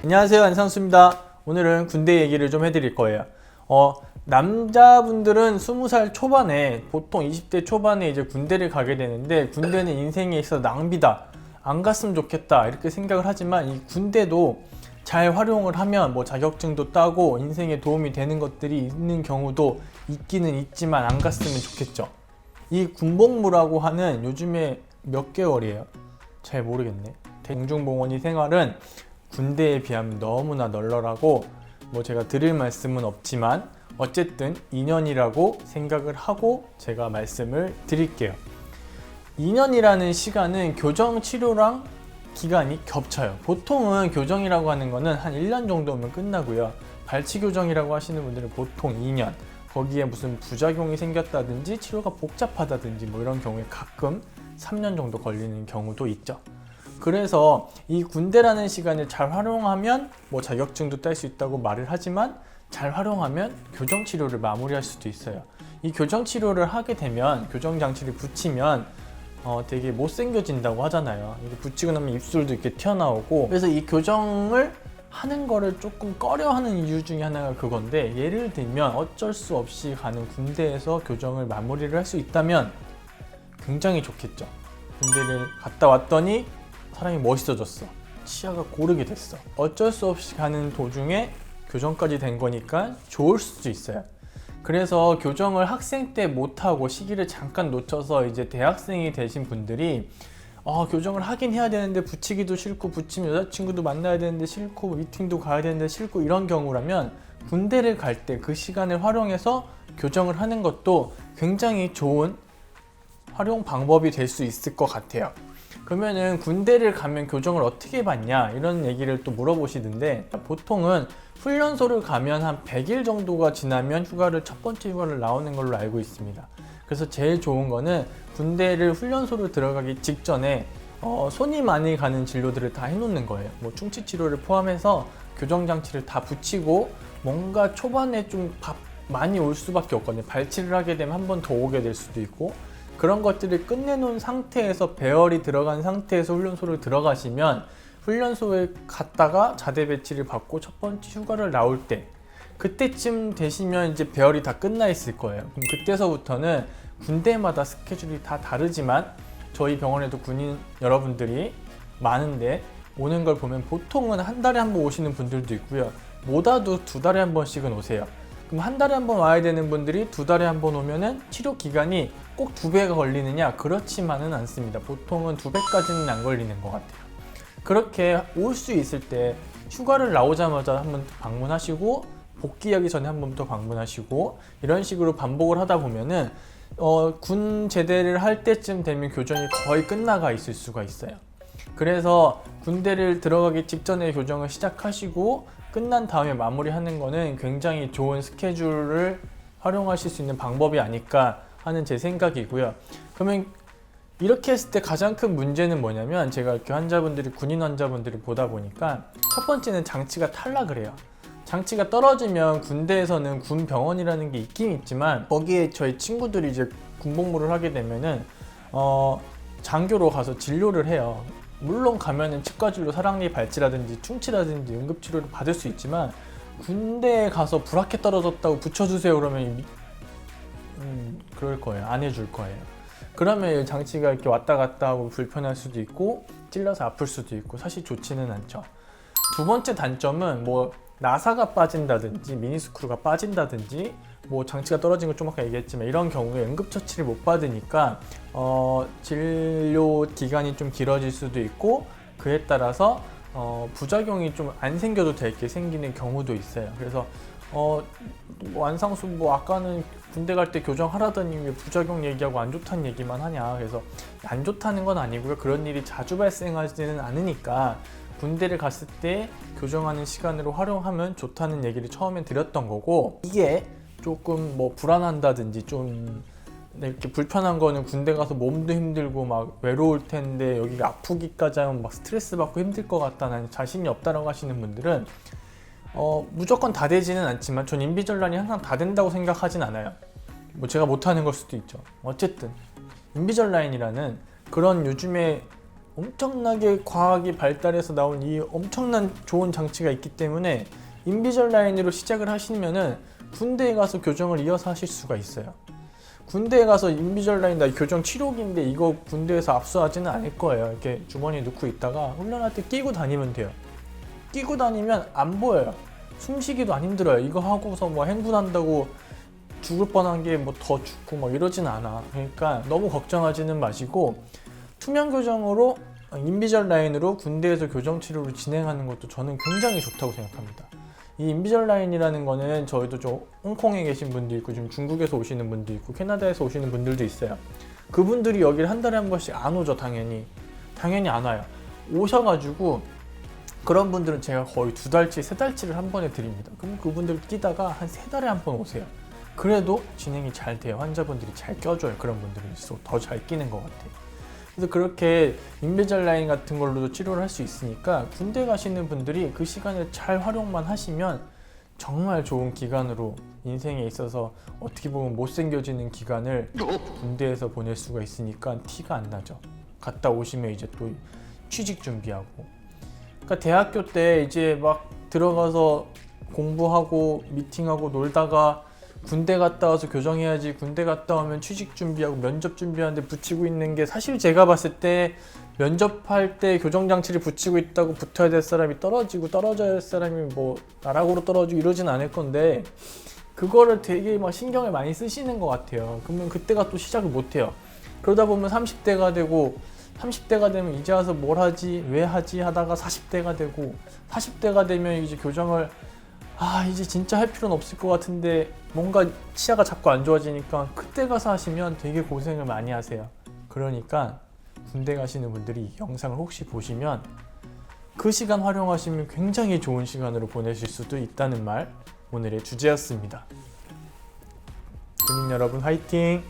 안녕하세요, 안상수입니다. 오늘은 군대 얘기를 좀 해드릴 거예요. 남자분들은 20살 초반에, 보통 20대 초반에 이제 군대를 가게 되는데, 군대는 인생에 있어서 낭비다, 안 갔으면 좋겠다 이렇게 생각을 하지만, 이 군대도 잘 활용을 하면 뭐 자격증도 따고 인생에 도움이 되는 것들이 있는 경우도 있기는 있지만 안 갔으면 좋겠죠. 이 군복무라고 하는, 요즘에 몇 개월이에요? 잘 모르겠네. 공중보건의 생활은 군대에 비하면 너무나 널널하고, 뭐 제가 드릴 말씀은 없지만 어쨌든 2년이라고 생각을 하고 제가 말씀을 드릴게요. 2년이라는 시간은 교정 치료랑 기간이 겹쳐요. 보통은 교정이라고 하는 거는 한 1년 정도면 끝나고요. 발치 교정이라고 하시는 분들은 보통 2년, 거기에 무슨 부작용이 생겼다든지 치료가 복잡하다든지 뭐 이런 경우에 가끔 3년 정도 걸리는 경우도 있죠. 그래서 이 군대라는 시간을 잘 활용하면 뭐 자격증도 딸 수 있다고 말을 하지만, 잘 활용하면 교정 치료를 마무리할 수도 있어요. 이 교정 치료를 하게 되면, 교정 장치를 붙이면 되게 못생겨진다고 하잖아요. 이게 붙이고 나면 입술도 이렇게 튀어나오고, 그래서 이 교정을 하는 거를 조금 꺼려하는 이유 중에 하나가 그건데, 예를 들면 어쩔 수 없이 가는 군대에서 교정을 마무리를 할 수 있다면 굉장히 좋겠죠. 군대를 갔다 왔더니 사람이 멋있어졌어, 치아가 고르게 됐어, 어쩔 수 없이 가는 도중에 교정까지 된 거니까 좋을 수도 있어요. 그래서 교정을 학생 때 못하고 시기를 잠깐 놓쳐서 이제 대학생이 되신 분들이 교정을 하긴 해야 되는데 붙이기도 싫고, 붙이면 여자친구도 만나야 되는데 싫고, 미팅도 가야 되는데 싫고, 이런 경우라면 군대를 갈 때 그 시간을 활용해서 교정을 하는 것도 굉장히 좋은 활용 방법이 될 수 있을 것 같아요. 그러면은 군대를 가면 교정을 어떻게 받냐, 이런 얘기를 또 물어보시는데, 보통은 훈련소를 가면 한 100일 정도가 지나면 첫 번째 휴가를 나오는 걸로 알고 있습니다. 그래서 제일 좋은 거는 군대를 훈련소를 들어가기 직전에 손이 많이 가는 진료들을 다 해놓는 거예요. 뭐 충치 치료를 포함해서 교정 장치를 다 붙이고, 뭔가 초반에 좀 많이 올 수밖에 없거든요. 발치를 하게 되면 한 번 더 오게 될 수도 있고, 그런 것들을 끝내놓은 상태에서, 배열이 들어간 상태에서 훈련소를 들어가시면, 훈련소에 갔다가 자대 배치를 받고 첫 번째 휴가를 나올 때, 그때쯤 되시면 이제 배열이 다 끝나 있을 거예요. 그럼 그때서부터는 군대마다 스케줄이 다 다르지만, 저희 병원에도 군인 여러분들이 많은데, 오는 걸 보면 보통은 한 달에 한 번 오시는 분들도 있고요. 못 와도 2달에 한 번씩은 오세요. 그럼 한 달에 한 번 와야 되는 분들이 2달에 한 번 오면은 치료 기간이 꼭 2배가 걸리느냐? 그렇지만은 않습니다. 보통은 2배까지는 안 걸리는 것 같아요. 그렇게 올 수 있을 때 휴가를 나오자마자 한번 방문하시고, 복귀하기 전에 한 번 더 방문하시고, 이런 식으로 반복을 하다 보면은 군 제대를 할 때쯤 되면 교정이 거의 끝나가 있을 수가 있어요. 그래서 군대를 들어가기 직전에 교정을 시작하시고 끝난 다음에 마무리하는 거는 굉장히 좋은 스케줄을 활용하실 수 있는 방법이 아닐까 하는 제 생각이고요. 그러면 이렇게 했을 때 가장 큰 문제는 뭐냐면, 제가 이렇게 군인 환자분들을 보다 보니까, 첫 번째는 장치가 탈락을 해요. 장치가 떨어지면 군대에서는 군병원이라는 게 있긴 있지만, 거기에 저희 친구들이 이제 군복무를 하게 되면은 장교로 가서 진료를 해요. 물론 가면은 치과 진료, 사랑니 발치라든지 충치라든지 응급치료를 받을 수 있지만, 군대에 가서 브라켓 떨어졌다고 붙여주세요 그러면 그럴 거예요. 안 해줄 거예요. 그러면 장치가 이렇게 왔다 갔다 하고 불편할 수도 있고, 찔러서 아플 수도 있고, 사실 좋지는 않죠. 두 번째 단점은 뭐 나사가 빠진다든지 미니스크루가 빠진다든지, 뭐 장치가 떨어진 거 좀 아까 얘기했지만, 이런 경우에 응급처치를 못 받으니까 진료 기간이 좀 길어질 수도 있고, 그에 따라서 부작용이 좀 안 생겨도 될 게 생기는 경우도 있어요. 그래서 안상수 뭐 아까는 군대 갈 때 교정하라더니 왜 부작용 얘기하고 안 좋다는 얘기만 하냐. 그래서 안 좋다는 건 아니고요. 그런 일이 자주 발생하지는 않으니까 군대를 갔을 때 교정하는 시간으로 활용하면 좋다는 얘기를 처음엔 드렸던 거고, 이게 조금 뭐 불안한다든지 좀 이렇게 불편한 거는, 군대 가서 몸도 힘들고 막 외로울 텐데 여기가 아프기까지 하면 막 스트레스 받고 힘들 것 같다, 난 자신이 없다라고 하시는 분들은 무조건 다 되지는 않지만, 전 인비졸란이 항상 다 된다고 생각하진 않아요. 뭐 제가 못하는 걸 수도 있죠. 어쨌든 인비졸라인이라는 그런 요즘에 엄청나게 과학이 발달해서 나온 이 엄청난 좋은 장치가 있기 때문에 인비절라인으로 시작을 하시면은 군대에 가서 교정을 이어서 하실 수가 있어요. 군대에 가서 인비절라인 나 교정 치료기인데 이거 군대에서 압수하지는 않을 거예요. 이렇게 주머니에 넣고 있다가 훈련할 때 끼고 다니면 돼요. 끼고 다니면 안 보여요. 숨쉬기도 안 힘들어요. 이거 하고서 뭐 행군한다고 죽을 뻔한 게 뭐 더 죽고 막 이러진 않아. 그러니까 너무 걱정하지는 마시고 투명 교정으로 인비절라인으로 군대에서 교정 치료를 진행하는 것도 저는 굉장히 좋다고 생각합니다. 이 인비절라인이라는 거는 저희도 좀 홍콩에 계신 분도 있고 지금 중국에서 오시는 분도 있고 캐나다에서 오시는 분들도 있어요. 그분들이 여기를 한 달에 한 번씩 안 오죠. 당연히 안 와요. 오셔가지고 그런 분들은 제가 거의 2달치, 3달치를 한 번에 드립니다. 그럼 그분들 끼다가 한 3달에 한 번 오세요. 그래도 진행이 잘 돼요. 환자분들이 잘 껴줘요. 그런 분들일수록 더 잘 끼는 것 같아요. 그래서 그렇게 인비절라인 같은 걸로도 치료를 할 수 있으니까 군대 가시는 분들이 그 시간을 잘 활용만 하시면 정말 좋은 기간으로 인생에 있어서 어떻게 보면 못생겨지는 기간을 군대에서 보낼 수가 있으니까 티가 안 나죠. 갔다 오시면 이제 또 취직 준비하고, 그러니까 대학교 때 이제 막 들어가서 공부하고 미팅하고 놀다가 군대 갔다 와서 교정해야지, 군대 갔다 오면 취직 준비하고 면접 준비하는데 붙이고 있는 게, 사실 제가 봤을 때 면접할 때 교정장치를 붙이고 있다고 붙어야 될 사람이 떨어지고 떨어져야 될 사람이 뭐 나락으로 떨어지고 이러진 않을 건데 그거를 되게 막 신경을 많이 쓰시는 것 같아요. 그러면 그때가 또 시작을 못 해요. 그러다 보면 30대가 되고 30대가 되면 이제 와서 뭘 하지, 왜 하지 하다가 40대가 되고 40대가 되면 이제 교정을 이제 진짜 할 필요는 없을 것 같은데 뭔가 치아가 자꾸 안 좋아지니까 그때 가서 하시면 되게 고생을 많이 하세요. 그러니까 군대 가시는 분들이 이 영상을 혹시 보시면 그 시간 활용하시면 굉장히 좋은 시간으로 보내실 수도 있다는 말, 오늘의 주제였습니다. 군인 여러분 화이팅!